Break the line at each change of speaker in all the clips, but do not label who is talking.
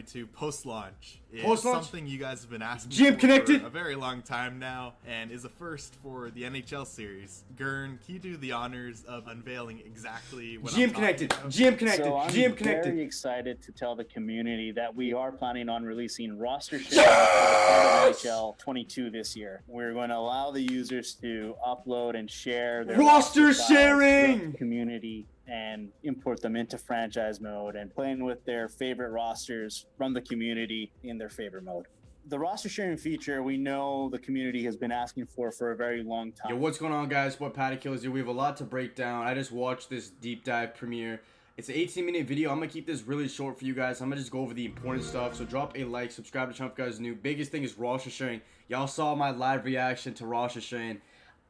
2022 post-launch. It's
Post-launch?
something you guys have been asking
GM
for
connected?
a very long time now, and is a first for the NHL series. Gurn, can you do the honors of unveiling exactly what
GM
I'm
connected.
talking about?
GM connected.
So I'm
GM
very
connected.
excited to tell the community that we are planning on releasing roster sharing for the NHL 22 this year. We're going to allow the users to upload and share their
Roster
files
sharing!
throughout the community and import them into franchise mode and playing with their favorite rosters from the community in their favorite mode. The roster sharing feature we know the community has been asking for a very long time.
Yo, what's going on, guys? What PaddaKillz here. We have a lot to break down. I just watched this deep dive premiere. It's an 18-minute video. I'm gonna keep this really short for you guys. I'm gonna just go over the important stuff. So drop a like, subscribe to the channel if you guys are new. Biggest thing is roster sharing. Y'all saw my live reaction to roster sharing.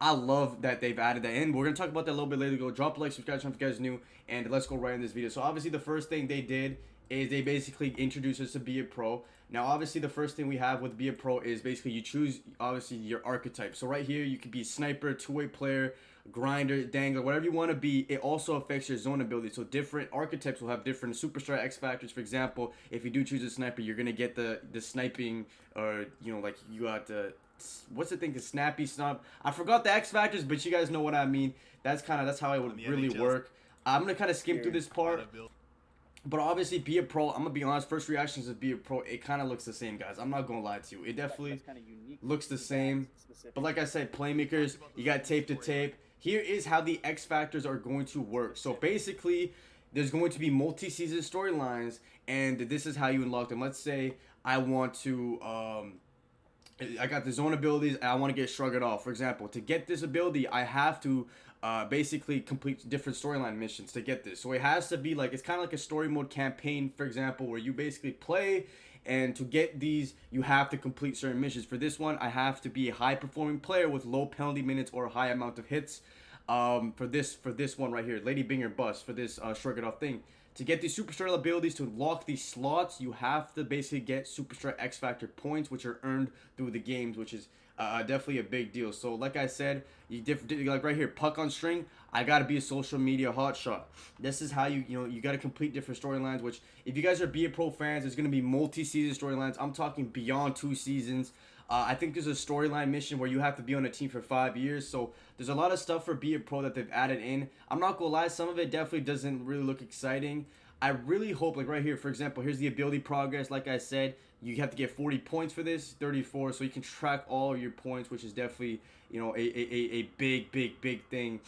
I love that they've added that in. We're gonna talk about that a little bit later. Go drop a like, subscribe to the channel if you guys are new, and let's go right in this video. So obviously the first thing they did is they basically introduced us to Be a Pro. Now obviously the first thing we have with Be a Pro is basically you choose obviously your archetype. So right here you could be a sniper, two-way player, grinder, dangler, whatever you want to be. It also affects your zone ability. So different archetypes will have different superstar X factors. For example, if you do choose a sniper, you're gonna get the sniping, or you know, like you got the what's the thing, the snappy snap. I forgot the X factors, but you guys know what I mean. That's how it would really work. I'm gonna kind of skim through this part. But obviously, Be a Pro, I'm going to be honest, first reactions of Be a Pro, it kind of looks the same, guys. I'm not going to lie to you. It definitely looks the same. But like I said, playmakers, you got tape to tape. Here is how the X Factors are going to work. So basically, there's going to be multi-season storylines, and this is how you unlock them. Let's say I want to... I got the zone abilities, and I want to get Shrugged Off. For example, to get this ability, I have to basically complete different storyline missions to get this. So it has to be like, it's kind of like a story mode campaign, for example, where you basically play, and to get these, you have to complete certain missions. For this one, I have to be a high-performing player with low penalty minutes or a high amount of hits. For this one right here, Lady Binger Bust, for this Shrugged Off thing. To get these superstar abilities, to unlock these slots, you have to basically get superstar X Factor points, which are earned through the games, which is definitely a big deal. So like I said, like right here, puck on string, I gotta be a social media hotshot. This is how you gotta complete different storylines, which if you guys are Be a Pro fans, there's gonna be multi-season storylines. I'm talking beyond 2 seasons. I think there's a storyline mission where you have to be on a team for 5 years. So there's a lot of stuff for Be a Pro that they've added in. I'm not gonna lie, some of it definitely doesn't really look exciting. I really hope, like right here, for example, here's the ability progress. Like I said, you have to get 40 points for this, 34, so you can track all your points, which is definitely, you know, a big thing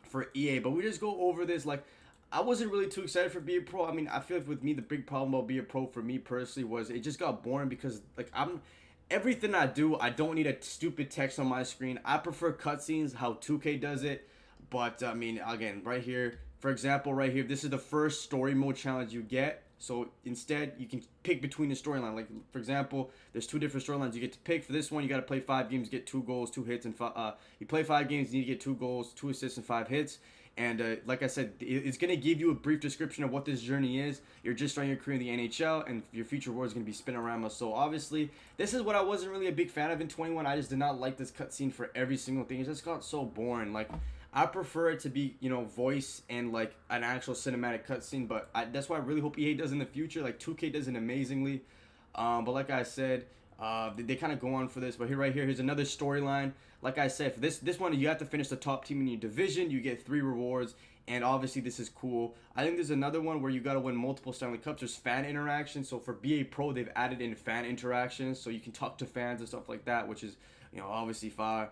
for EA. But we just go over this. Like, I wasn't really too excited for Be a Pro. I mean, I feel like with me, the big problem about Be a Pro for me personally was it just got boring, because like everything I do, I don't need a stupid text on my screen. I prefer cutscenes, how 2K does it. But I mean, again, right here, for example, right here, this is the first story mode challenge you get. So instead, you can pick between the storyline. Like, for example, there's 2 different storylines you get to pick. For this one, you got to play 5 games, get 2 goals, 2 hits, and you play 5 games, you need to get 2 goals, 2 assists, and 5 hits. And like I said, it's going to give you a brief description of what this journey is. You're just starting your career in the NHL, and your future world is going to be Spinorama. So obviously, this is what I wasn't really a big fan of in 21. I just did not like this cutscene for every single thing. It just got so boring. Like, I prefer it to be, you know, voice and like an actual cinematic cutscene. But that's why I really hope EA does in the future. Like 2K does it amazingly. But like I said, they kind of go on for this. But here's another storyline. Like I said, for this one, you have to finish the top team in your division. You get 3 rewards. And obviously, this is cool. I think there's another one where you got to win multiple Stanley Cups. There's fan interaction. So for Be a Pro, they've added in fan interactions. So you can talk to fans and stuff like that, which is, you know, obviously fire.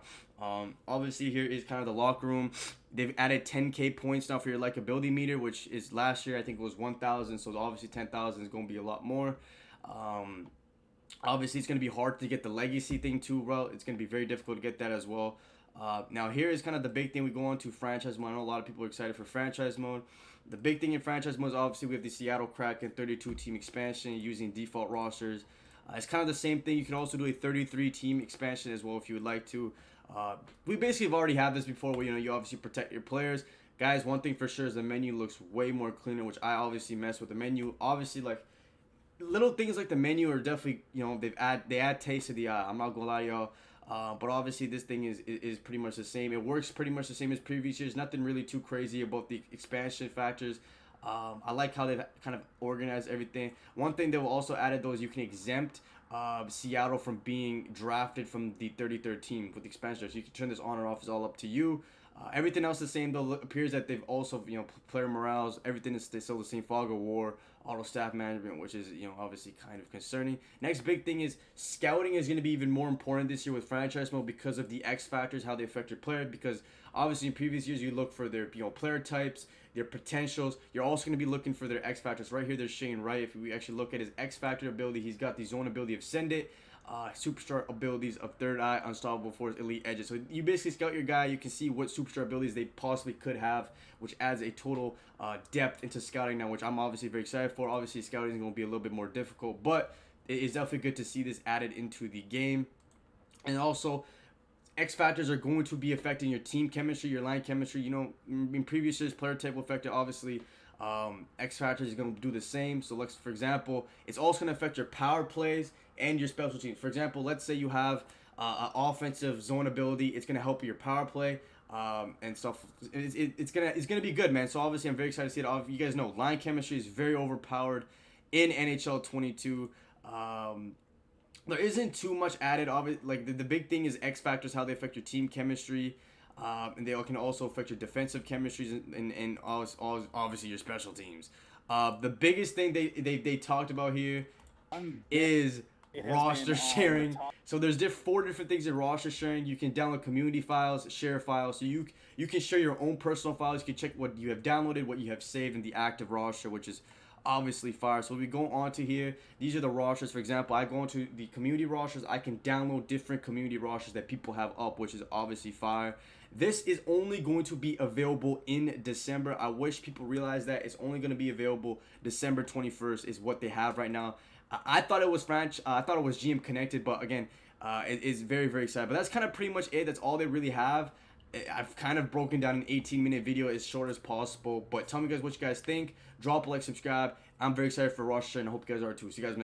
Obviously, here is kind of the locker room. They've added 10K points now for your likability meter, which is last year, I think it was 1,000. So obviously, 10,000 is going to be a lot more. Obviously, it's going to be hard to get the legacy thing too, bro. It's going to be very difficult to get that as well. Now, here is kind of the big thing. We go on to franchise mode. I know a lot of people are excited for franchise mode. The big thing in franchise mode is obviously we have the Seattle Kraken 32-team expansion using default rosters. It's kind of the same thing. You can also do a 33-team expansion as well if you would like to. We basically have already had this before where, you know, you obviously protect your players. Guys, one thing for sure is the menu looks way more cleaner, which I obviously mess with the menu. Obviously, like, little things like the menu are definitely, you know, they add taste to the eye. I'm not gonna lie, y'all. But obviously this thing is pretty much the same. It works pretty much the same as previous years. Nothing really too crazy about the expansion factors. I like how they've kind of organized everything. One thing they will also added though is you can exempt Seattle from being drafted from the 33rd team with the expansion. So you can turn this on or off. It's all up to you. Everything else the same though. It appears that they've also, player morales, everything is still the same. Fog of War, auto staff management, which is, obviously kind of concerning. Next big thing is scouting is going to be even more important this year with franchise mode because of the X factors, how they affect your player. Because obviously in previous years you look for their player types, their potentials. You're also going to be looking for their X factors. Right here, there's Shane Wright. If we actually look at his X factor ability, he's got the zone ability of Send It. Superstar abilities of Third Eye, Unstoppable Force, Elite Edges. So you basically scout your guy. You can see what superstar abilities they possibly could have, which adds a total depth into scouting now, which I'm obviously very excited for. Obviously, scouting is going to be a little bit more difficult, but it is definitely good to see this added into the game. And also, X factors are going to be affecting your team chemistry, your line chemistry. In previous years, player type will affect it. Obviously, X factors is going to do the same. So, for example, it's also going to affect your power plays and your special teams. For example, let's say you have an offensive zone ability. It's going to help your power play and stuff. It's gonna be good, man. So obviously, I'm very excited to see it. You guys know line chemistry is very overpowered in NHL 22. There isn't too much added of it. Like the big thing is X factors, how they affect your team chemistry. And they can also affect your defensive chemistries and obviously your special teams. The biggest thing they talked about here is roster sharing. So there's 4 different things in roster sharing. You can download community files, share files. So you can share your own personal files. You can check what you have downloaded, what you have saved in the active roster, which is obviously fire. So we go on to here. These are the rosters. For example, I go into the community rosters. I can download different community rosters that people have up, which is obviously fire. This is only going to be available in December. I wish people realize that it's only going to be available December 21st is what they have right now. I thought it was I thought it was GM connected, but again, it is very, very exciting. But that's kind of pretty much it. That's all they really have. I've kind of broken down an 18-minute video as short as possible. But tell me guys what you guys think. Drop a like, subscribe. I'm very excited for roster, and I hope you guys are too. See you guys next.